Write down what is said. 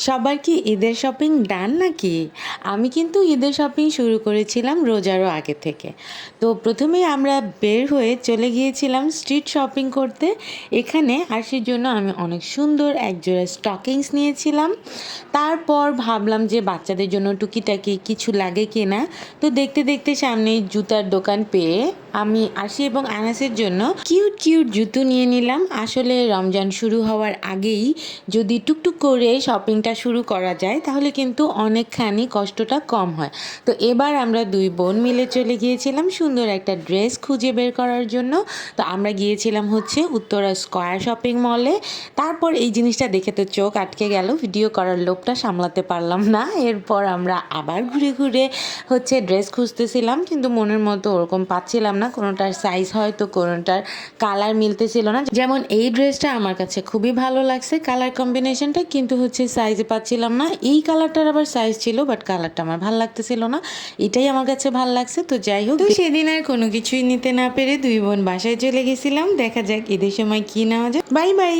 সবার কি ঈদের শপিং ডান নাকি? আমি কিন্তু ঈদের শপিং শুরু করেছিলাম রোজারও আগে থেকে। তো প্রথমেই আমরা বের হয়ে চলে গিয়েছিলাম স্ট্রিট শপিং করতে। এখানে আরশির জন্য আমি অনেক সুন্দর একজোড়া স্টকিংস নিয়েছিলাম। তারপর ভাবলাম যে বাচ্চাদের জন্য টুকিটাকি কিছু লাগে কিনা। তো দেখতে দেখতে সামনে জুতার দোকান পেয়ে আমি আরশি এবং আনাসের জন্য কিউট কিউট জুতো নিয়ে নিলাম। আসলে রমজান শুরু হওয়ার আগেই যদি টুকটুক করে শপিংটা শুরু করা যায় তাহলে কিন্তু অনেকখানি কষ্টটা কম হয়। তো এবার আমরা দুই বোন মিলে চলে গিয়েছিলাম সুন্দর একটা ড্রেস খুঁজে বের করার জন্য। তো আমরা গিয়েছিলাম হচ্ছে উত্তরা স্কয়ার শপিং মলে। তারপর এই জিনিসটা দেখে তো চোখ আটকে গেল, ভিডিও করার লোভটা সামলাতে পারলাম না। এরপর আমরা আবার ঘুরে ঘুরে হচ্ছে ড্রেস খুঁজতেছিলাম, কিন্তু মনের মতো ওরকম পাচ্ছিলাম না। কোনোটার সাইজ হয়তো কোনোটার কালার মিলতেছিল না। যেমন এই ড্রেসটা আমার কাছে খুবই ভালো লাগছে কালার কম্বিনেশনটা, কিন্তু হচ্ছে সাইজে পাচ্ছিলাম না। এই কালারটার আবার সাইজ ছিল, বাট কালারটা আমার ভালো লাগতেছিল না। এটাই আমার কাছে ভালো লাগছে। তো যাই হোক, তো সেদিন আর কোনো কিছুই নিতে না পেরে দুই বোন বাসায় চলে গেছিলাম। দেখা যাক ঈদের সময় কি নেওয়া যায়। Bye bye.